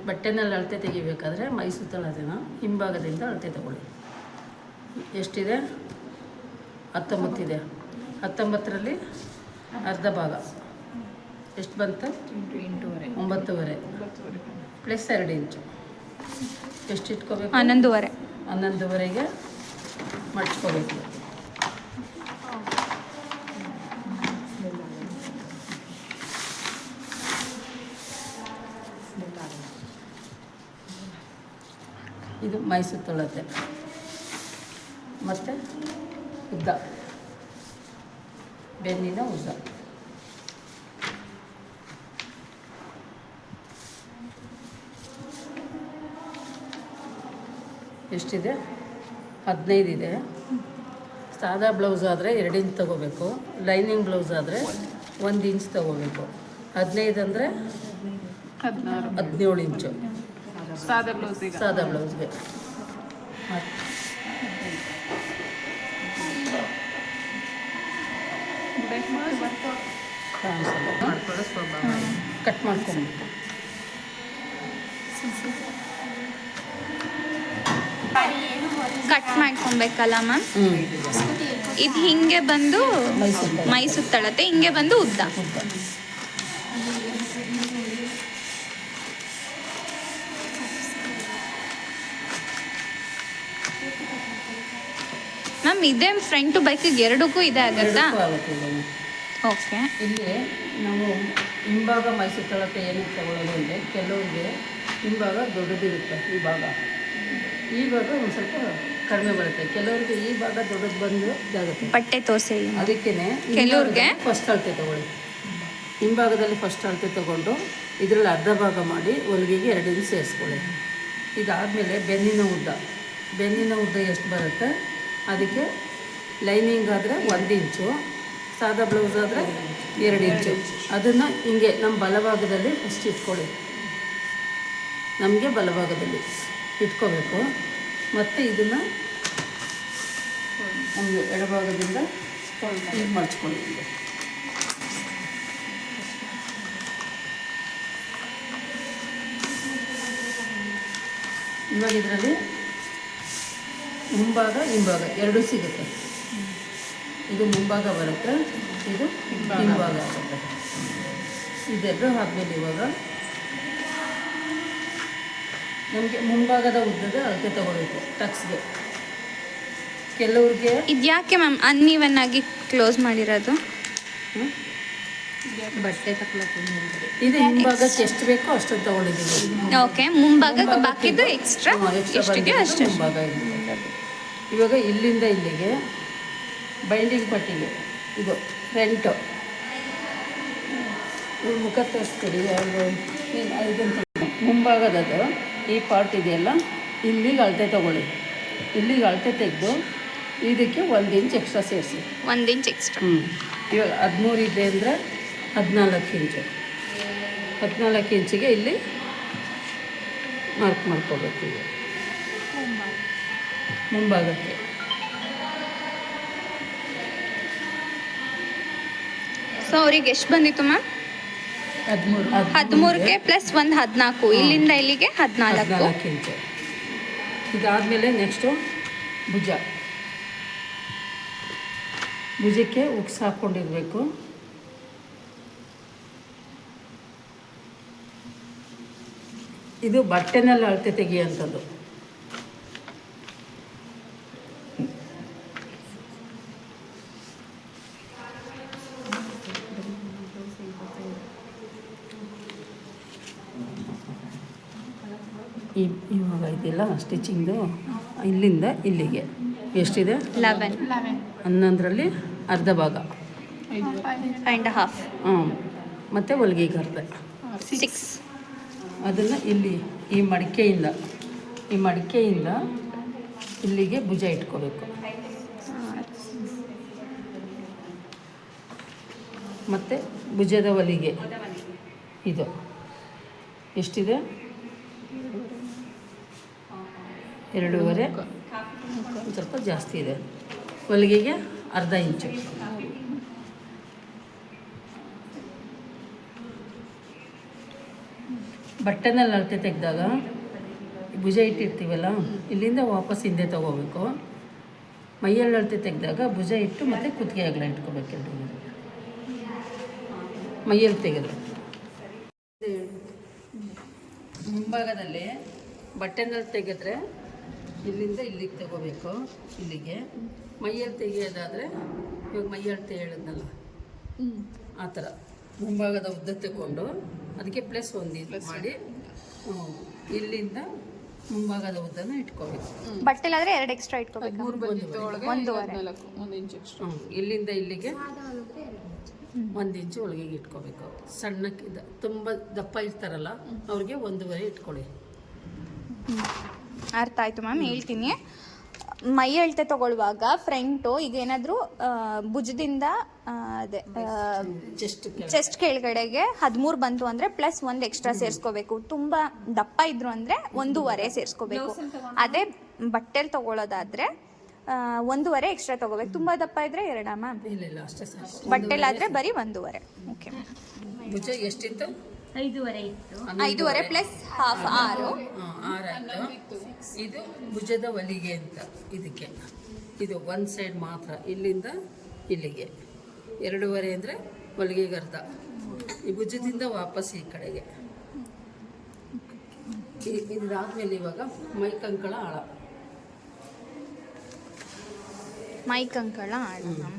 ಬಟ್ಟೆನಲ್ಲಿ ಅಳತೆ ತೆಗಿಬೇಕಾದ್ರೆ ಮೈ ಸುತ್ತಳತೆನ ಹಿಂಭಾಗದಿಂದ ಅಳತೆ ತಗೊಳ್ಳಿ. ಎಷ್ಟಿದೆ? 19 ಇದೆ. 19ರಲ್ಲಿ ಅರ್ಧ ಭಾಗ ಎಷ್ಟು ಬಂತು? 9.5 ಪ್ಲಸ್ 2 ಇಂಚು ಎಷ್ಟು ಇಟ್ಕೋಬೇಕು? 11.5ಗೆ ಮಡ್ಚ್ಕೋಬೇಕು. ಇದು ಮೈ ಸುತ್ತಳತೆ ಮತ್ತು ಉದ್ದ, ಬೆನ್ನಿನ ಉದ್ದ. ಎಷ್ಟಿದೆ? 15 ಇದೆ. ಸಾದಾ ಬ್ಲೌಸ್ ಆದರೆ 2 ಇಂಚ್ ತೊಗೋಬೇಕು. ಲೈನಿಂಗ್ ಬ್ಲೌಸ್ ಆದರೆ 1 ಇಂಚ್ ತೊಗೋಬೇಕು. 15 ಅಂದರೆ 17 ಇಂಚು ಸಾದಾ ಬ್ಲೌಸ್ಗೆ. ಮಾಡ್ಕೊಳ್ಳೋ ಸ್ವಭಾವ. ಕಟ್ ಮಾಡ್ಕೊಂಬಿಟ್ಟು ಕಟ್ ಮಾಡ್ಕೊಬೇಕಲ್ಲ ಮ್ಯಾಮ್. ಇದು ಹಿಂಗೆ ಬಂದು ಮೈ ಸುತ್ತಳತೆ, ಹಿಂಗೆ ಬಂದು ಉದ್ದ. ಮ್ಯಾಮ್ ಇದೇ ಫ್ರಂಟು ಬೈಕಿಗೆ ಎರಡಕ್ಕೂ ಇದೆ ಆಗುತ್ತಾ? ಓಕೆ. ಇಲ್ಲಿ ನಾವು ಹಿಂಭಾಗ ಮೈ ಸುತ್ತಳತೆ ಏನಕ್ಕೆ ತಗೊಳ್ಳೋದು ಅಂದರೆ, ಕೆಲವರಿಗೆ ಹಿಂಭಾಗ ದೊಡ್ಡದಿರುತ್ತೆ, ಈ ಭಾಗ ಒಂದು ಸ್ವಲ್ಪ ಕಡಿಮೆ ಬರುತ್ತೆ. ಕೆಲವರಿಗೆ ಈ ಭಾಗ ದೊಡ್ಡದು ಬಂದು ಇದಾಗುತ್ತೆ. ಬಟ್ಟೆ ತೋರಿಸಿ. ಅದಕ್ಕೇ ಕೆಲವ್ರಿಗೆ ಫಸ್ಟ್ ಅಳತೆ ತೊಗೊಳ್ಳಿ. ಹಿಂಭಾಗದಲ್ಲಿ ಫಸ್ಟ್ ಅಳತೆ ತೊಗೊಂಡು ಇದರಲ್ಲಿ ಅರ್ಧ ಭಾಗ ಮಾಡಿ ಹೊಲಿಗೆಗೆ 2 ಇಂಚ್ ಸೇರಿಸ್ಕೊಳ್ಳಿ. ಇದಾದಮೇಲೆ ಬೆನ್ನಿನ ಉದ್ದ ಎಷ್ಟು ಬರುತ್ತೆ ಅದಕ್ಕೆ ಲೈನಿಂಗ್ ಆದರೆ 1 ಇಂಚು, ಸಾದಾ ಬ್ಲೌಸ್ ಆದರೆ 2 ಇಂಚು. ಅದನ್ನು ಹಿಂಗೆ ನಮ್ಮ ಬಲಭಾಗದಲ್ಲಿ ಫಸ್ಟ್ ಇಟ್ಕೊಳ್ಳಿ. ನಮಗೆ ಬಲಭಾಗದಲ್ಲಿ ಇಟ್ಕೋಬೇಕು. ಮತ್ತು ಇದನ್ನು ನಮಗೆ ಎಡಭಾಗದಿಂದ ಇದು ಮಡ್ಚ್ಕೊಳ್ಳಿ. ಇವಾಗ ಇದರಲ್ಲಿ ಮುಂಭಾಗ ಹಿಂಭಾಗ ಎರಡೂ ಸಿಗುತ್ತೆ. ಇದು ಮುಂಭಾಗ ಬರುತ್ತೆ, ಇದು ಹಿಂಭಾಗ ಆಗುತ್ತೆ. ಇದೆರಡು ಆದಮೇಲೆ ಇವಾಗ ನಮಗೆ ಮುಂಭಾಗದ ಉದ್ದದ ಅಳತೆ ತಗೋಬೇಕು ಟಕ್ಸ್ಗೆ. ಕೆಲವ್ರಿಗೆ ಇದು ಯಾಕೆ ಮ್ಯಾಮ್ ಅನ್ಇವನ್ ಆಗಿ ಕ್ಲೋಸ್ ಮಾಡಿರೋದು? ಬಟ್ಟೆ ತಗೊಳ್ಳೋಕೆ ಇದು ಹಿಂಭಾಗಕ್ಕೆ ಎಷ್ಟು ಬೇಕೋ ಅಷ್ಟೊಂದು ತಗೊಂಡಿದ್ದೀವಿ. ಓಕೆ. ಮುಂಭಾಗಕ್ಕೆ ಬಾಕಿದ್ದು ಎಕ್ಸ್ಟ್ರಾ ಎಷ್ಟಿದೆಯೋ ಅಷ್ಟೇ ಮುಂಭಾಗ ಇದೆ. ಇವಾಗ ಇಲ್ಲಿಂದ ಇಲ್ಲಿಗೆ ಬೈಂಡಿಂಗ್ ಪಟ್ಟಿಗೆ ಇದು ಫ್ರಂಟು ಮುಖ ತೋರಿಸ್ತೀರಿ. ಇದನ್ನು ಮುಂಭಾಗದದು ಈ ಪಾರ್ಟ್ ಇದೆಯಲ್ಲ, ಇಲ್ಲಿಗೆ ಅಳತೆ ತೊಗೊಳ್ಳಿ. ಇಲ್ಲಿಗೆ ಅಳತೆ ತೆಗೆದು ಇದಕ್ಕೆ 1 ಇಂಚ್ ಎಕ್ಸ್ಟ್ರಾ ಸೇರಿಸಿ. 1 ಇಂಚ್ ಎಕ್ಸ್ಟ್ರಾ. ಇವಾಗ 13 ಇದೆ ಅಂದರೆ 14 ಇಂಚು. 14 ಇಂಚಿಗೆ ಇಲ್ಲಿ ಮಾರ್ಕ್ ಮಾಡ್ಕೋಬೇಕು. ಈಗ ಮುಂಭಾಗಕ್ಕೆ ಸೊ ಅವ್ರಿಗೆ ಎಷ್ಟು ಬಂದಿತ್ತು ಮ್ಯಾಮ್? 13ಕ್ಕೆ ಪ್ಲಸ್ 1 14. ಇಲ್ಲಿಂದ ಇಲ್ಲಿಗೆ 14 ಇಂಚು. ಇದಾದಮೇಲೆ ನೆಕ್ಸ್ಟು ಭುಜಕ್ಕೆ ಉಕ್ಸ್ ಹಾಕ್ಕೊಂಡಿರಬೇಕು. ಇದು ಬಟ್ಟೆನಲ್ಲಿ ಅಳತೆ ತೆಗಿಯೋಂಥದ್ದು. ಇವಾಗ ಇದೆಲ್ಲ ಸ್ಟಿಚಿಂಗ್ದು ಇಲ್ಲಿಂದ ಇಲ್ಲಿಗೆ ಎಷ್ಟಿದೆ? 11ರಲ್ಲಿ ಅರ್ಧ ಭಾಗ 5.5. ಮತ್ತು ಹೊಲಿಗೆಗೆ ಅರ್ಧ 6. ಅದನ್ನು ಇಲ್ಲಿ ಈ ಮಡಿಕೆಯಿಂದ ಇಲ್ಲಿಗೆ ಭುಜ ಇಟ್ಕೋಬೇಕು. ಮತ್ತು ಭುಜದ ಹೊಲಿಗೆ ಇದು ಎಷ್ಟಿದೆ? 2.5. ಸ್ವಲ್ಪ ಜಾಸ್ತಿ ಇದೆ. ಹೊಲಿಗೆಗೆ ಅರ್ಧ ಇಂಚು. ಬಟ್ಟೆನಲ್ಲಿ ಅಳತೆ ತೆಗೆದಾಗ ಭುಜ ಇಟ್ಟಿರ್ತೀವಲ್ಲ, ಇಲ್ಲಿಂದ ವಾಪಸ್ ಹಿಂದೆ ತೊಗೋಬೇಕು. ಮೈಯಲ್ಲಿ ಅಳತೆ ತೆಗೆದಾಗ ಭುಜ ಇಟ್ಟು ಮತ್ತು ಕುತ್ತಿಗೆ ಅಗಲ ಇಟ್ಕೋಬೇಕು. ಎಲ್ಲರೂ ಮೈಯಲ್ಲಿ ತೆಗೆದು ಮುಂಭಾಗದಲ್ಲಿ ಬಟ್ಟೆನಲ್ಲಿ ತೆಗೆದ್ರೆ ಇಲ್ಲಿಂದ ಇಲ್ಲಿಗೆ ತಗೋಬೇಕು, ಇಲ್ಲಿಗೆ. ಮೈಯಲ್ಲಿ ತೆಗೆಯೋದಾದರೆ ಇವಾಗ ಮೈಯಲ್ಲಿ ಹೇಳಿದ್ನಲ್ಲ ಆ ಥರ ಮುಂಭಾಗದ ಉದ್ದ ತಗೊಂಡು ಅದಕ್ಕೆ ಪ್ಲಸ್ ಒಂದು ಮಾಡಿ ಇಲ್ಲಿಂದ ಮುಂಭಾಗದ ಉದ್ದನ ಇಟ್ಕೋಬೇಕು. ಬಟ್ಟೆಲಾದ್ರೆ 2 ಎಕ್ಸ್ಟ್ರಾ ಇಟ್ಕೋಬೇಕು. ಒಂದೂವರೆ ಇಲ್ಲಿಂದ ಇಲ್ಲಿಗೆ 1 ಇಂಚು ಒಳಗೆ ಇಟ್ಕೋಬೇಕು. ಸಣ್ಣಕ್ಕಿದ್ದ ತುಂಬ ದಪ್ಪ ಇರ್ತಾರಲ್ಲ ಅವ್ರಿಗೆ 1.5 ಇಟ್ಕೊಳ್ಳಿ. ಅರ್ಥ ಆಯ್ತು ಮ್ಯಾಮ್. ಹೇಳ್ತೀನಿ, ಮೈ ಅಳತೆ ತಗೊಳ್ಳುವಾಗ ಫ್ರಂಟು ಈಗ ಏನಾದರೂ ಭುಜದಿಂದ ಅದೇ ಚೆಸ್ಟ್ ಕೆಳಗಡೆಗೆ 13 ಬಂತು ಅಂದರೆ ಪ್ಲಸ್ 1 ಎಕ್ಸ್ಟ್ರಾ ಸೇರಿಸ್ಕೋಬೇಕು. ತುಂಬ ದಪ್ಪ ಇದ್ರು ಅಂದರೆ 1.5 ಸೇರಿಸ್ಕೋಬೇಕು. ಅದೇ ಬಟ್ಟೆಲಿ ತಗೊಳ್ಳೋದಾದರೆ 1.5 ಎಕ್ಸ್ಟ್ರಾ ತಗೋಬೇಕು. ತುಂಬ ದಪ್ಪ ಇದ್ರೆ 2 ಮ್ಯಾಮ್? ಇಲ್ಲ ಅಷ್ಟೇ ಸಾಕು. ಬಟ್ಟೆಲಾದರೆ ಬರೀ 1.5. ಓಕೆ. ಭುಜ ಎಷ್ಟಿತ್ತು? 5.5 ಇತ್ತು. 5.5 ಪ್ಲಸ್ ಹಾಫ್ 6 ಆಯಿತು. ಇದು ಭುಜದ ಹೊಲಿಗೆ ಅಂತ. ಇದಕ್ಕೆ ಇದು ಒಂದು ಸೈಡ್ ಮಾತ್ರ, ಇಲ್ಲಿಂದ ಇಲ್ಲಿಗೆ 2.5 ಅಂದರೆ ಹೊಲಿಗೆಗೆ ಅರ್ಧ. ಈ ಭುಜದಿಂದ ವಾಪಸ್ ಈ ಕಡೆಗೆ. ಇದಾದ್ಮೇಲೆ ಇವಾಗ ಮೈ ಕಂಕಳ ಆಳ. ಮೈ ಕಂಕಳ ಆಳ ಮ್ಯಾಮ್.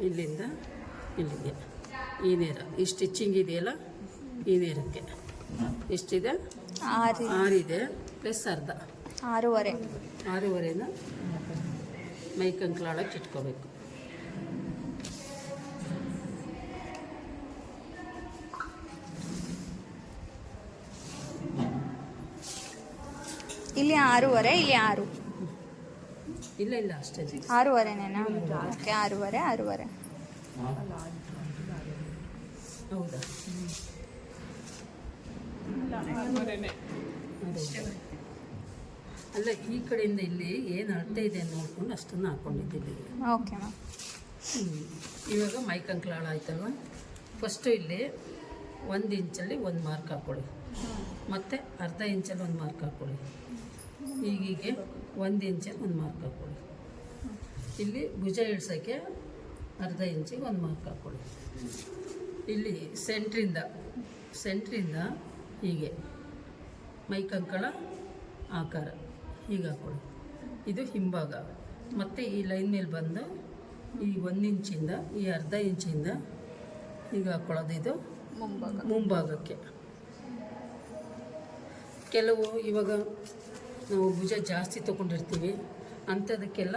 ಇಲ್ಲಿಂದ ಇಲ್ಲಿಗೆ ಈ ನೇರ ಈ ಸ್ಟಿಚ್ಚಿಂಗ್ ಇದೆಯಲ್ಲ, ಈ ನೇರಕ್ಕೆ ಎಷ್ಟಿದೆ? 6 ಇದೆ ಪ್ಲಸ್ ಅರ್ಧ 6.5. 6.5ನ ಮೈ ಕಂಕಳಾಳಕ್ಕೆ ಇಟ್ಕೋಬೇಕು. ಇಲ್ಲಿ 6.5, ಇಲ್ಲಿ 6. ಇಲ್ಲ ಅಷ್ಟೇ. 6.5ನೇನಾ? ಓಕೆ. 6.5. ಹೌದಾ? ಅಲ್ಲ, ಈ ಕಡೆಯಿಂದ ಇಲ್ಲಿ ಏನು ಅಳತೆ ಇದೆ ನೋಡ್ಕೊಂಡು ಅಷ್ಟನ್ನು ಹಾಕ್ಕೊಂಡಿದ್ದೀನಿ. Okay ma'am. ಇವಾಗ ಮೈ ಕಂಕಳಾಳ ಆಯ್ತಲ್ವ. ಫಸ್ಟು ಇಲ್ಲಿ 1 ಇಂಚಲ್ಲಿ 1 ಮಾರ್ಕ್ ಹಾಕ್ಕೊಳ್ಳಿ, ಮತ್ತು ಅರ್ಧ ಇಂಚಲ್ಲಿ 1 ಮಾರ್ಕ್ ಹಾಕ್ಕೊಳ್ಳಿ. ಹೀಗೆ 1 ಇಂಚಲ್ಲಿ 1 ಮಾರ್ಕ್ ಹಾಕ್ಕೊಳ್ಳಿ. ಇಲ್ಲಿ ಭುಜ ಇಳ್ಸೋಕ್ಕೆ ಅರ್ಧ ಇಂಚಿಗೆ 1 ಮಾರ್ಕ್ ಹಾಕ್ಕೊಳ್ಳಿ. ಇಲ್ಲಿ ಸೆಂಟ್ರಿಂದ ಹೀಗೆ ಮೈ ಕಂಕಳ ಆಕಾರ ಹೀಗೆ ಹಾಕ್ಕೊಳ್ಳಿ. ಇದು ಹಿಂಭಾಗ. ಮತ್ತು ಈ ಲೈನ್ ಮೇಲೆ ಬಂದು ಈ 1 ಇಂಚಿಂದ ಈ ಅರ್ಧ ಇಂಚಿಂದ ಹೀಗೆ ಹಾಕ್ಕೊಳ್ಳೋದು. ಇದು ಮುಂಭಾಗಕ್ಕೆ. ಕೆಲವು ಇವಾಗ ನಾವು ಭುಜ ಜಾಸ್ತಿ ತೊಗೊಂಡಿರ್ತೀವಿ ಅಂಥದಕ್ಕೆಲ್ಲ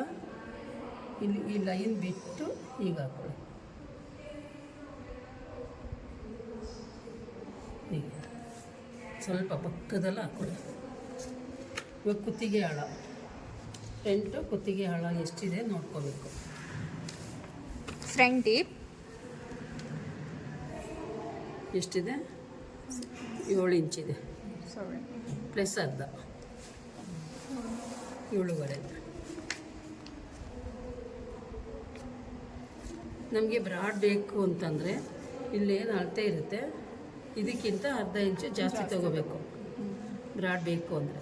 ಇಲ್ಲಿ ಈ ಲೈನ್ ಬಿಟ್ಟು ಹೀಗೆ ಹಾಕ್ಕೊಳ್ಳಿ. ಹೀಗೆ ಸ್ವಲ್ಪ ಪಕ್ಕದಲ್ಲ ಹಾಕ್ಕೊಳ್ಳಿ. ಇವಾಗ ಕುತ್ತಿಗೆ ಆಳ, ಫ್ರಂಟು ಕುತ್ತಿಗೆ ಆಳ ಎಷ್ಟಿದೆ ನೋಡ್ಕೋಬೇಕು. ಫ್ರಂಟ್ ಡೀಪ್ ಎಷ್ಟಿದೆ? 7 ಇಂಚಿದೆ ಪ್ಲಸ್ ಅರ್ಧ 7.5. ನಮಗೆ ಬ್ರಾಡ್ ಬೇಕು ಅಂತಂದರೆ ಇಲ್ಲೇನು ಅಳತೆ ಇರುತ್ತೆ ಇದಕ್ಕಿಂತ ಅರ್ಧ ಇಂಚು ಜಾಸ್ತಿ ತಗೋಬೇಕು ಬ್ರಾಡ್ ಬೇಕು ಅಂದರೆ.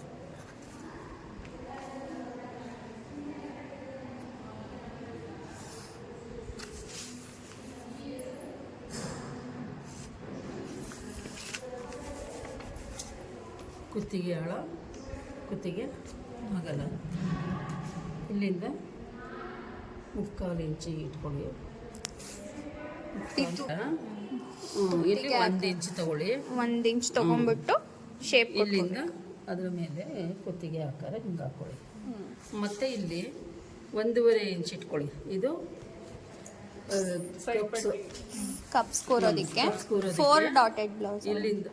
ಕುತ್ತಿಗೆ ಆಳ, ಕುತ್ತಿಗೆ ಅಗಲ, ಇಲ್ಲಿಂದ 3/4 ಇಂಚಿಗೆ ಇಟ್ಕೊಳ್ಳಿ. ಇಲ್ಲಿ 1 ಇಂಚ್ ತಗೊಳ್ಳಿ. 1 ಇಂಚ್ ತಗೊಂಡ್ಬಿಟ್ಟು ಶೇಪ್ ಇಲ್ಲಿಂದ ಅದರ ಮೇಲೆ ಕುತ್ತಿಗೆ ಆಕಾರ ಹಿಂಗೆ ಹಾಕ್ಕೊಳ್ಳಿ. ಮತ್ತು ಇಲ್ಲಿ 1.5 ಇಂಚ್ ಇಟ್ಕೊಳ್ಳಿ. ಇದು ಕಪ್ಸ್ ಕೂರೋದಕ್ಕೆ 4 ಡಾಟೆಡ್ ಬ್ಲೌಸ್. ಇಲ್ಲಿಂದ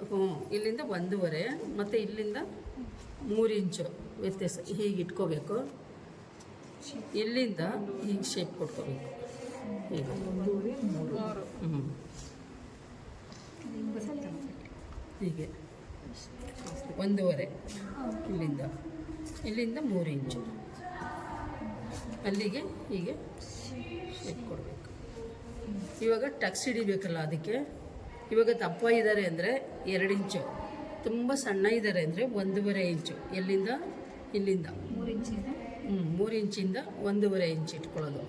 ಇಲ್ಲಿಂದ 1.5 ಮತ್ತು ಇಲ್ಲಿಂದ 3 ಇಂಚು ವ್ಯತ್ಯಾಸ ಹೀಗೆ ಇಟ್ಕೋಬೇಕು. ಇಲ್ಲಿಂದ ಹೀಗೆ ಶೇಪ್ ಕೊಟ್ಕೋಬೇಕು. ಹೀಗೆ ಹೀಗೆ 1.5 ಇಲ್ಲಿಂದ 3 ಇಂಚು ಅಲ್ಲಿಗೆ ಹೀಗೆ ಶೇಪ್ ಕೊಡಬೇಕು. ಇವಾಗ ಟಕ್ಸ್ ಹಿಡಿಬೇಕಲ್ಲ ಅದಕ್ಕೆ. ಇವಾಗ ದಪ್ಪ ಇದ್ದಾರೆ ಅಂದರೆ 2 ಇಂಚು, ತುಂಬ ಸಣ್ಣ ಇದ್ದಾರೆ ಅಂದರೆ 1.5 ಇಂಚು. ಎಲ್ಲಿಂದ ಇಲ್ಲಿಂದ 3 ಇಂಚಿಂದ 1.5 ಇಂಚ್ ಇಟ್ಕೊಳ್ಳೋದು.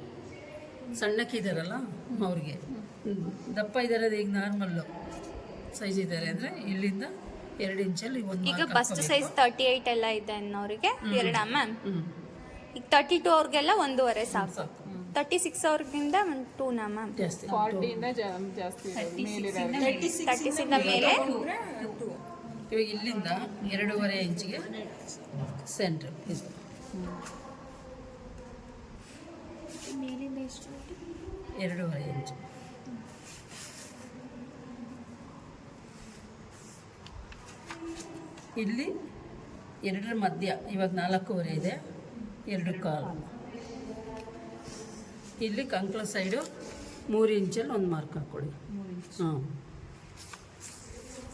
ಸಣ್ಣಕ್ಕಿದ್ದಾರಲ್ಲ ಅವ್ರಿಗೆ. ದಪ್ಪ ಇದ್ದಾರೆ ಈಗ ನಾರ್ಮಲ್ಲು ಸೈಜ್ ಇದ್ದಾರೆ ಅಂದರೆ ಇಲ್ಲಿಂದ 2 ಇಂಚಲ್ಲಿ ಒಂದು ಈಗ ಬಸ್ಟ್ ಸೈಜ್ 38 ಎಲ್ಲ ಇದೆ ಅನ್ನೋರಿಗೆ 2 ಮ್ಯಾಮ್. ಈಗ 32 ಅವ್ರಿಗೆಲ್ಲ 1.5 ಸಾಕು. 36 ಅವ್ರಿಗಿಂದ 2 ಮ್ಯಾಮ್. ಜಾಸ್ತಿ 40 ಜಾಸ್ತಿ 36 ಇಂದ ಮೇಲೆ ಇವಾಗ ಇಲ್ಲಿಂದ 2.5 ಇಂಚಿಗೆ ಸೆಂಟ್ರ್ ಇದು. ಮೇಲಿಂದ ಎಷ್ಟು? 2.5 ಇಂಚು. ಇಲ್ಲಿ 2ರ ಮಧ್ಯ ಇವಾಗ 4.5 ಇದೆ, 2.25. ಇಲ್ಲಿ ಕಂಕ್ಳ ಸೈಡು 3 ಇಂಚಲ್ಲಿ ಒಂದು ಮಾರ್ಕ್ ಹಾಕ್ಕೊಳ್ಳಿ. ಹಾಂ,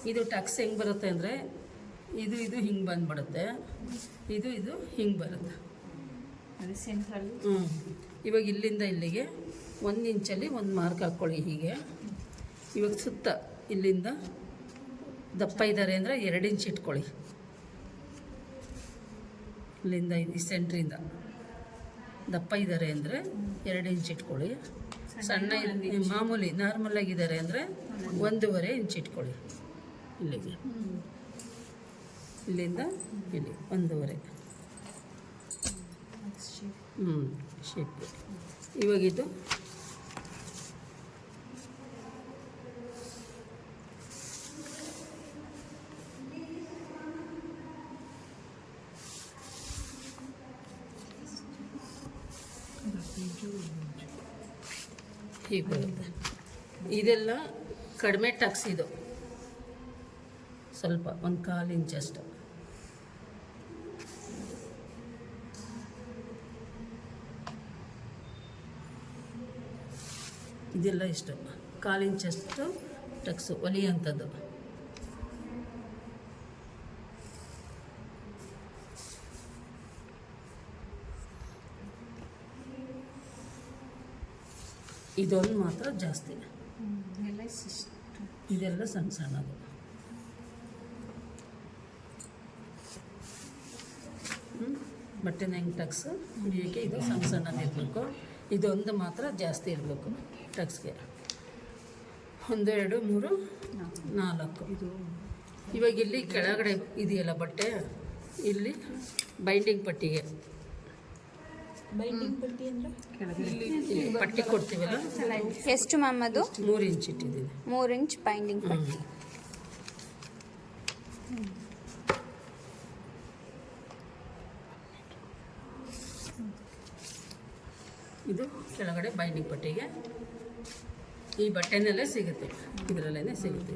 ಇದು ಟಕ್ಸ್ ಹೆಂಗೆ ಬರುತ್ತೆ ಅಂದರೆ ಇದು ಹಿಂಗೆ ಬಂದುಬಿಡುತ್ತೆ, ಇದು ಹಿಂಗೆ ಬರುತ್ತೆ. ಅದು ಸೆಂಟ್ರಲ್. ಇವಾಗ ಇಲ್ಲಿಂದ ಇಲ್ಲಿಗೆ 1 ಇಂಚಲ್ಲಿ ಒಂದು ಮಾರ್ಕ್ ಹಾಕ್ಕೊಳ್ಳಿ ಹೀಗೆ. ಇವಾಗ ಸುತ್ತ ಇಲ್ಲಿಂದ ದಪ್ಪ ಇದ್ದಾರೆ ಅಂದರೆ 2 ಇಂಚ್ ಇಟ್ಕೊಳ್ಳಿ. ಇಲ್ಲಿಂದ ಈ ಸೆಂಟ್ರಿಂದ ದಪ್ಪ ಇದ್ದಾರೆ ಅಂದರೆ 2 ಇಂಚ್ ಇಟ್ಕೊಳ್ಳಿ. ಸಣ್ಣ ಮಾಮೂಲಿ ನಾರ್ಮಲ್ ಆಗಿದ್ದಾರೆ ಅಂದರೆ 1.5 ಇಂಚ್ ಇಟ್ಕೊಳ್ಳಿ. ಇಲ್ಲಿಗೆ ಇಲ್ಲಿಂದ ಇಲ್ಲಿ 1.5. ಶೇಪ್. ಇವಾಗಿದು ಹೀಗೆ ಬರುತ್ತೆ. ಇದೆಲ್ಲ ಕಡಿಮೆ ಟಕ್ಸ್. ಇದು ಸ್ವಲ್ಪ 1/4 ಇಂಚ್ ಅಷ್ಟು. ಇದೆಲ್ಲ ಇಷ್ಟು 1/4 ಇಂಚಷ್ಟು ಟಕ್ಸು ಹೊಲಿಯುವಂಥದ್ದು. ಇದೊಂದು ಮಾತ್ರ ಜಾಸ್ತಿ, ಇದೆಲ್ಲ ಸಣ್ಣ ಸಣ್ಣದು. ಬಟ್ಟೆನ ಹೆಂಗೆ ಟಕ್ಸ್ ಹಿಡಿಯೋಕ್ಕೆ ಇದು ಸಣ್ಣ ಸಣ್ಣದು ಇರಬೇಕು. ಇದೊಂದು ಮಾತ್ರ ಜಾಸ್ತಿ ಇರಬೇಕು ಟಕ್ಸ್ಗೆ. 1 2 3 4. ಇವಾಗ ಇಲ್ಲಿ ಕೆಳಗಡೆ ಇದೆಯಲ್ಲ ಬಟ್ಟೆ, ಇಲ್ಲಿ ಬೈಂಡಿಂಗ್ ಪಟ್ಟಿಗೆ ಇಲ್ಲಿ ಪಟ್ಟಿ ಕೊಡ್ತೀವಲ್ಲ, ಎಷ್ಟು ಮ್ಯಾಮ್ ಅದು? 3 ಇಂಚ್ ಇಟ್ಟಿದ್ದೀವಿ. 3 ಇಂಚ್ ಬೈಂಡಿಂಗ್ ಪಟ್ಟಿ. ಇದು ಕೆಳಗಡೆ ಬೈಂಡಿಂಗ್ ಪಟ್ಟಿಗೆ. ಈ ಬಟ್ಟೆನಲ್ಲೇ ಸಿಗುತ್ತೆ, ಇದರಲ್ಲೇ ಸಿಗುತ್ತೆ.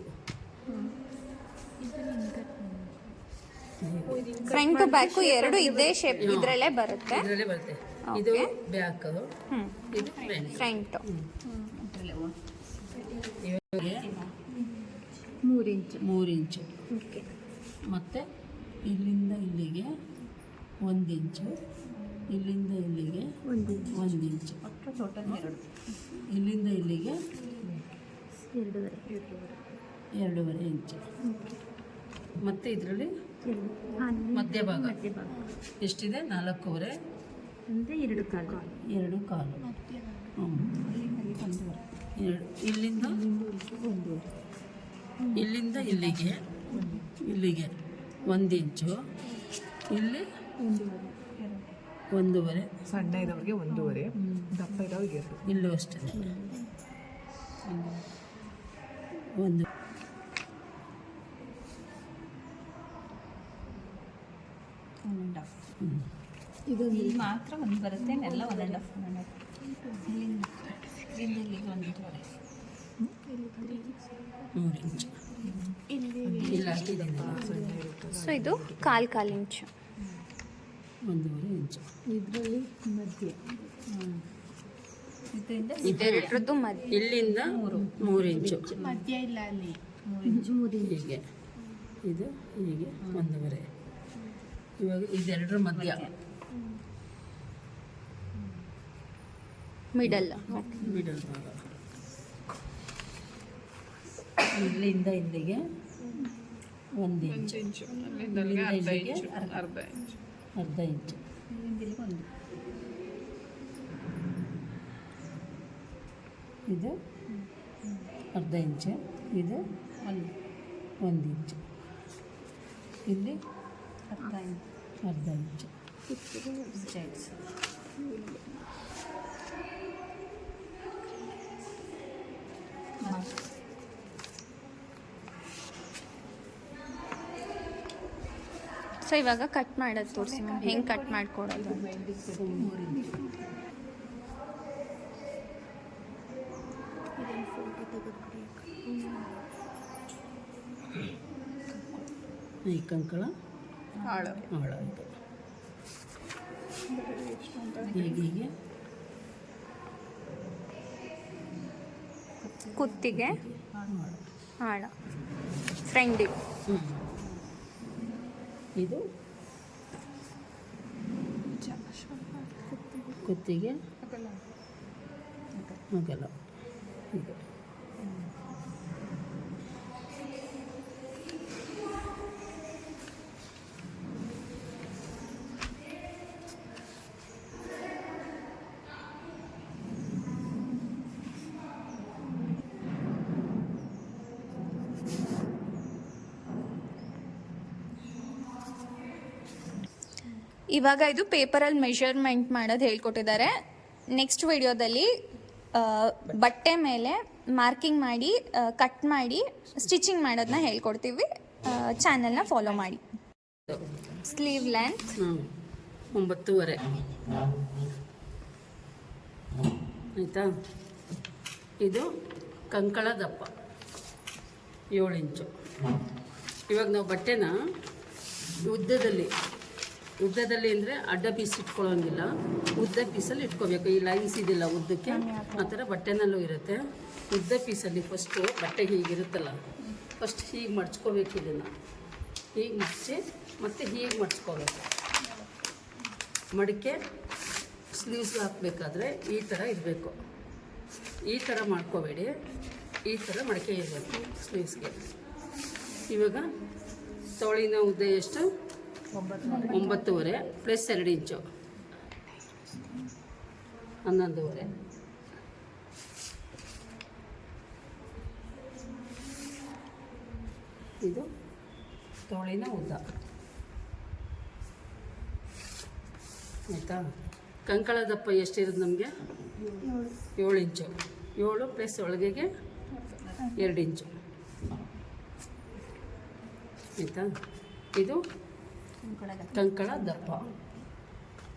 ಇದು ಫ್ರಂಟ್ ಟು ಬ್ಯಾಕು ಎರಡು ಇದೇ ಶೇಪ್ ಇದರಲ್ಲೇ ಬರುತ್ತೆ. ಇದರಲ್ಲೇ ಬರುತ್ತೆ. ಇದು ಬ್ಯಾಕ್, ಇದು ಫ್ರಂಟ್. ಇವಾಗ 3 ಇಂಚು ಮತ್ತು ಇಲ್ಲಿಂದ ಇಲ್ಲಿಗೆ 1 ಇಂಚು, ಇಲ್ಲಿಂದ ಇಲ್ಲಿಗೆ 1 ಇಂಚು, ಇಲ್ಲಿಂದ ಇಲ್ಲಿಗೆ 2.5 ಇಂಚು. ಮತ್ತು ಇದರಲ್ಲಿ ಮಧ್ಯಭಾಗ ಎಷ್ಟಿದೆ? 4.25 ಅಂದರೆ 2.25. 2.25. ಇಲ್ಲಿಂದ ಇಲ್ಲಿಂದ ಇಲ್ಲಿಗೆ 1 ಇಂಚು, ಇಲ್ಲಿ 1.5. ಸಣ್ಣ ಇದ್ದವ್ರಿಗೆ 1.5, ದಪ್ಪ ಇದ್ದವ್ರಿಗೆ 2. ಇಲ್ಲೂ ಅಷ್ಟೇ 1. ಇದು ಇಲ್ಲಿ ಮಾತ್ರ ಒಂದು ಬರುತ್ತೆ, ಎಲ್ಲ 1.5. ಇಲ್ಲಿಗೆ 1.5. 3 ಇಂಚು ಇಲ್ಲ ಹಾಕಿದ್ದೀನಿ. ಸೊ ಇದು 1/4 ಇಂಚು. 1.5 ಇಂಚು ಇದರಲ್ಲಿ ಮಧ್ಯೆ ಇದರಿಂದ ಇದೆರಡರದ್ದು ಮಧ್ಯ. ಇಲ್ಲಿಂದ 3 ಇಂಚು ಮಧ್ಯ ಇಲ್ಲ, ಅಲ್ಲಿ 3 ಇಂಚು. ಹೀಗೆ, ಇದು ಹೀಗೆ 1.5. ಇವಾಗ ಇದೆರಡರ ಮಧ್ಯ ಮಿಡಲ್. ಮಿಡಲ್ ಭಾಗ ಇಲ್ಲಿಂದ ಇಲ್ಲಿಗೆ 1 ಇಂಚು, ಇಂಚು ಅಲ್ಲಿಂದ ಅಲ್ಲಿಗೆ ಅರ್ಧ ಇಂಚು ಅರ್ಧ ಇಂಚು ಅರ್ಧ ಇಂಚು, ಇಲ್ಲಿಂದ ಒಂದು ಇದು ಅರ್ಧ ಇಂಚು, ಇದು 1 ಇಂಚು, ಇಲ್ಲಿ ಅರ್ಧ ಇಂಚು. ಸೊ ಇವಾಗ ಕಟ್ ಮಾಡೋದು ತೋರಿಸಿ ಮ್ಯಾಮ್, ಹೆಂಗೆ ಕಟ್ ಮಾಡ್ಕೊಡೋದು ಅಂತ. ಈ ಕಂಕಳ ಆಳ ಆಳ ಇದು ಹೀಗೆ ಕುತ್ತಿಗೆ ಆಳ ಫ್ರೆಂಡಿಗೆ. ಇದು ಕುತ್ತಿಗೆ ಅಗಲ ಹೀಗೆ. ಇವಾಗ ಇದು ಪೇಪರಲ್ಲಿ ಮೆಷರ್ಮೆಂಟ್ ಮಾಡೋದು ಹೇಳ್ಕೊಟ್ಟಿದ್ದಾರೆ. ನೆಕ್ಸ್ಟ್ ವಿಡಿಯೋದಲ್ಲಿ ಬಟ್ಟೆ ಮೇಲೆ ಮಾರ್ಕಿಂಗ್ ಮಾಡಿ ಕಟ್ ಮಾಡಿ ಸ್ಟಿಚಿಂಗ್ ಮಾಡೋದನ್ನ ಹೇಳ್ಕೊಡ್ತೀವಿ. ಚಾನಲ್ನ ಫಾಲೋ ಮಾಡಿ. ಸ್ಲೀವ್ ಲೆಂತ್ 9.5 ಆಯಿತಾ. ಇದು ಕಂಕಳ ದಪ್ಪ 7 ಇಂಚು. ಇವಾಗ ನಾವು ಬಟ್ಟೆನ ಉದ್ದದಲ್ಲಿ ಅಂದರೆ ಅಡ್ಡ ಪೀಸ್ ಇಟ್ಕೊಳ್ಳೋಂಗಿಲ್ಲ, ಉದ್ದ ಪೀಸಲ್ಲಿ ಇಟ್ಕೋಬೇಕು. ಈ ಲೈನ್ಸ್ ಇದೆಯಲ್ಲ ಉದ್ದಕ್ಕೆ, ಆ ಥರ ಬಟ್ಟೆನಲ್ಲೂ ಇರುತ್ತೆ. ಉದ್ದ ಪೀಸಲ್ಲಿ ಫಸ್ಟು ಬಟ್ಟೆ ಹೀಗಿರುತ್ತಲ್ಲ, ಫಸ್ಟ್ ಹೀಗೆ ಮಡ್ಚ್ಕೋಬೇಕು. ಇದನ್ನು ಹೀಗೆ ಮಡಚಿ ಮತ್ತು ಹೀಗೆ ಮಡ್ಚ್ಕೋಬೇಕು. ಮಡಿಕೆ ಸ್ಲೀವ್ಸ್ ಹಾಕಬೇಕಾದ್ರೆ ಈ ಥರ ಇರಬೇಕು. ಈ ಥರ ಮಾಡ್ಕೋಬೇಡಿ, ಈ ಥರ ಮಡಿಕೆ ಇರಬೇಕು ಸ್ಲೀವ್ಸ್ಗೆ. ಇವಾಗ ತೋಳಿನ ಉದ್ದ ಎಷ್ಟು? 9.5 ಪ್ಲಸ್ 2 ಇಂಚು 11.5. ಇದು ತೋಳಿನ ಉದ್ದ ಆಯಿತಾ. ಕಂಕಳ ದಪ್ಪ ಎಷ್ಟಿರೋದು ನಮಗೆ? 7 ಇಂಚು. 7 ಪ್ಲಸ್ ಒಳಗೆಗೆ 2 ಇಂಚು ಆಯಿತಾ. ಇದು ಕಂಕಳ ದಪ್ಪ.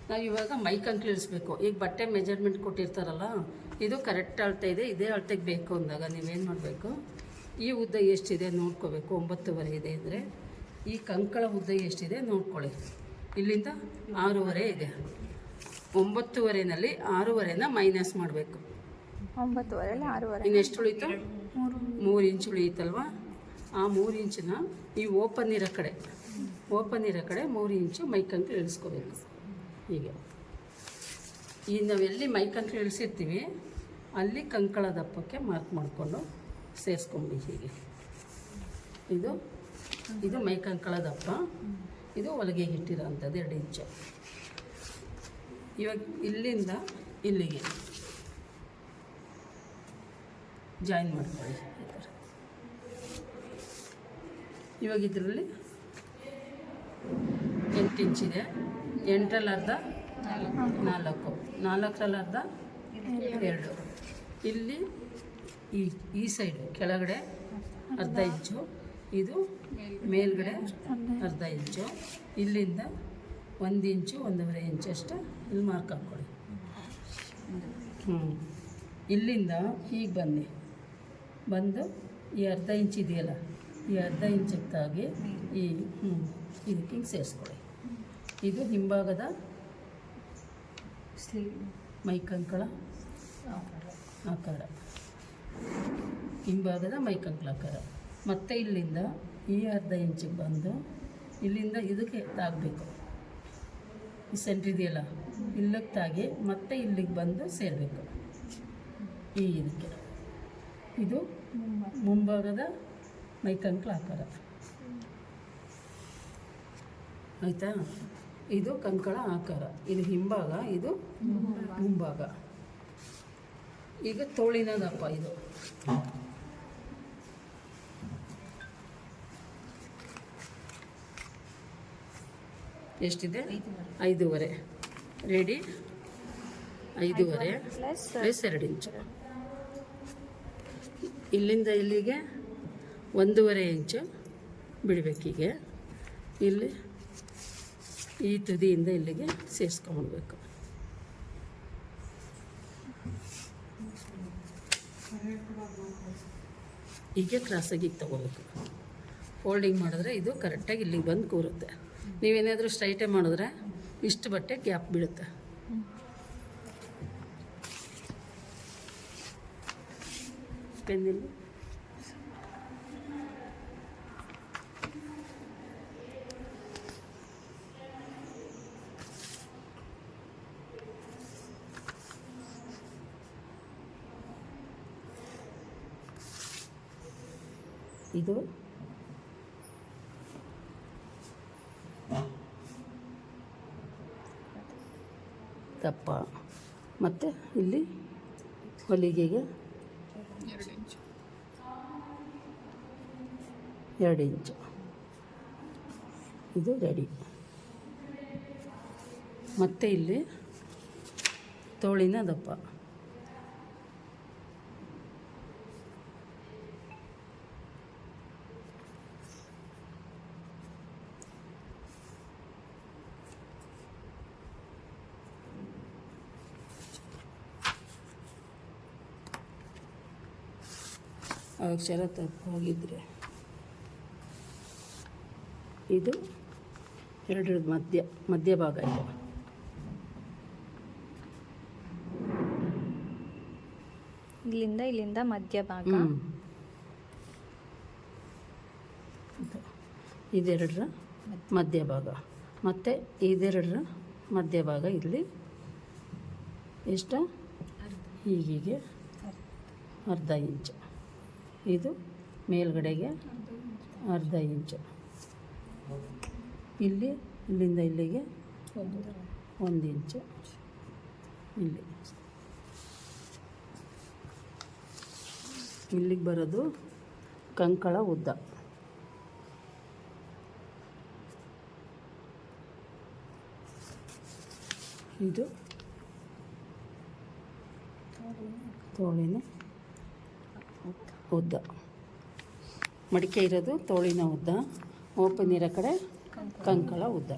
ನಾವು ಇವಾಗ ಮೈ ಕಂಕಳು ಇಳಿಸ್ಬೇಕು. ಈಗ ಬಟ್ಟೆ ಮೆಜರ್ಮೆಂಟ್ ಕೊಟ್ಟಿರ್ತಾರಲ್ಲ, ಇದು ಕರೆಕ್ಟ್ ಅಳತೆ ಇದೆ, ಇದೇ ಅಳತೆಗೆ ಬೇಕು ಅಂದಾಗ ನೀವೇನು ಮಾಡಬೇಕು, ಈ ಉದ್ದ ಎಷ್ಟಿದೆ ನೋಡ್ಕೋಬೇಕು. 9.5 ಇದೆ ಅಂದರೆ ಈ ಕಂಕಳ ಉದ್ದ ಎಷ್ಟಿದೆ ನೋಡ್ಕೊಳ್ಳಿ. ಇಲ್ಲಿಂದ 6.5 ಇದೆ. 9.5ನಲ್ಲಿ 6.5ನ ಮೈನಸ್ ಮಾಡಬೇಕು. 9.5ರಲ್ಲಿ 6.5. ಇನ್ನು ಎಷ್ಟು ಉಳೀತು? 3 ಇಂಚು ಉಳಿಯುತ್ತಲ್ವ. ಆ 3 ಇಂಚನ್ನ ಈ ಓಪನ್ ಇರೋ ಕಡೆ 3 ಇಂಚು ಮೈಕಂಕಲು ಇಳಿಸ್ಕೋಬೇಕು. ಹೀಗೆ ಈಗ ನಾವೆಲ್ಲಿ ಮೈಕಂಕಲು ಇಳಿಸಿರ್ತೀವಿ ಅಲ್ಲಿ ಕಂಕಳ ದಪ್ಪಕ್ಕೆ ಮಾರ್ಕ್ ಮಾಡಿಕೊಂಡು ಸೇರಿಸ್ಕೊಂಬಿಡಿ. ಹೀಗೆ ಇದು ಮೈಕಂಕಳ ದಪ್ಪ, ಇದು ಹೊಲಿಗೆಗೆ ಇಟ್ಟಿರೋ ಅಂಥದ್ದು 2 ಇಂಚು. ಇವಾಗ ಇಲ್ಲಿಂದ ಇಲ್ಲಿಗೆ ಜಾಯಿನ್ ಮಾಡ್ಕೊಳ್ಳಿ. ಇವಾಗ ಇದರಲ್ಲಿ 8 ಇಂಚಿದೆ. 8ರಲ್ಲಿ ಅರ್ಧ 4, 4ರಲ್ಲಿ ಅರ್ಧ 2. ಇಲ್ಲಿ ಈ ಸೈಡು ಕೆಳಗಡೆ ಅರ್ಧ ಇಂಚು, ಇದು ಮೇಲ್ಗಡೆ ಅರ್ಧ ಇಂಚು. ಇಲ್ಲಿಂದ 1 ಇಂಚು 1.5 ಇಂಚಷ್ಟು ಇಲ್ಲಿ ಮಾರ್ಕ್ ಹಾಕ್ಕೊಳ್ಳಿ. ಇಲ್ಲಿಂದ ಹೀಗೆ ಬಂದು ಈ ಅರ್ಧ ಇಂಚ್ ಇದೆಯಲ್ಲ, ಈ ಅರ್ಧ ಇಂಚಿಗೆ ತಾಗಿ ಇದಕ್ಕೆ ಹಿಂಗೆ ಸೇರಿಸ್ಕೊಳ್ಳಿ. ಇದು ಹಿಂಭಾಗದ ಮೈಕಂಕಳ ಆಕಾರ, ಹಿಂಭಾಗದ ಮೈಕಂಕಳ ಆಕಾರ. ಮತ್ತು ಇಲ್ಲಿಂದ ಈ ಅರ್ಧ ಇಂಚಿಗೆ ಬಂದು ಇಲ್ಲಿಂದ ಇದಕ್ಕೆ ತಾಗಬೇಕು. ಈ ಸೆಂಟ್ರ್ ಇದೆಯಲ್ಲ, ಇಲ್ಲಿಗೆ ತಾಗಿ ಮತ್ತೆ ಇಲ್ಲಿಗೆ ಬಂದು ಸೇರಬೇಕು. ಇದಕ್ಕೆ ಇದು ಮುಂಭಾಗದ ಮೈಕಂಕಳ ಆಕಾರ ಆಯಿತಾ. ಇದು ಕಂಕಳ ಆಕಾರ, ಇದು ಹಿಂಭಾಗ, ಇದು ಮುಂಭಾಗ. ಈಗ ತೋಳಿನ ದಪ್ಪ ಇದು ಎಷ್ಟಿದೆ? 5.5 ರೆಡಿ. 5.5 ಪ್ಲಸ್ 2 ಇಂಚು. ಇಲ್ಲಿಂದ ಇಲ್ಲಿಗೆ 1.5 ಇಂಚು ಬಿಡಬೇಕೀಗೆ. ಇಲ್ಲಿ ಈ ತುದಿಯಿಂದ ಇಲ್ಲಿಗೆ ಸೇರಿಸ್ಕೊಂಡ್ಬಿಡ್ಬೇಕು. ಹೀಗೆ ಕ್ರಾಸಾಗಿ ತಗೋಬೇಕು. ಫೋಲ್ಡಿಂಗ್ ಮಾಡಿದ್ರೆ ಇದು ಕರೆಕ್ಟಾಗಿ ಇಲ್ಲಿಗೆ ಬಂದು ಕೂರುತ್ತೆ. ನೀವೇನಾದರೂ ಸ್ಟ್ರೈಟೇ ಮಾಡಿದ್ರೆ ಇಷ್ಟು ಬಟ್ಟೆ ಗ್ಯಾಪ್ ಬೀಳುತ್ತೆ. ಪೆನ್ನಿಲ್ಲಿ ಇದು ದಪ್ಪ ಮತ್ತು ಇಲ್ಲಿ ಹೊಲಿಗೆಗೆ 2 ಇಂಚು 2 ಇಂಚು. ಇದು ರೆಡಿ. ಮತ್ತು ಇಲ್ಲಿ ತೋಳಿನ ದಪ್ಪ ಅಕ್ಷರ ತಪ್ಪಾಗಿದ್ದರೆ ಇದು 2 ಮಧ್ಯಭಾಗ ಇದು. ಇಲ್ಲಿಂದ ಮಧ್ಯಭಾಗ. ಇದೆರಡರ ಮಧ್ಯಭಾಗ ಮತ್ತು ಇದೆರಡರ ಮಧ್ಯಭಾಗ ಇಲ್ಲಿ ಎಷ್ಟು? ಹೀಗೆ ಅರ್ಧ ಇಂಚು. ಇದು ಮೇಲ್ಗಡೆಗೆ ಅರ್ಧ ಇಂಚು. ಇಲ್ಲಿಂದ ಇಲ್ಲಿಗೆ 1 ಇಂಚು. ಇಲ್ಲಿಗೆ ಬರೋದು ಕಂಕಳ ಉದ್ದ. ಇದು ತೋಳಿನ ಉದ್ದ. ಮಡಿಕೆ ಇರೋದು ತೋಳಿನ ಉದ್ದ, ಓಪನ್ ಇರೋ ಕಡೆ ಕಂಕಳ ಉದ್ದ.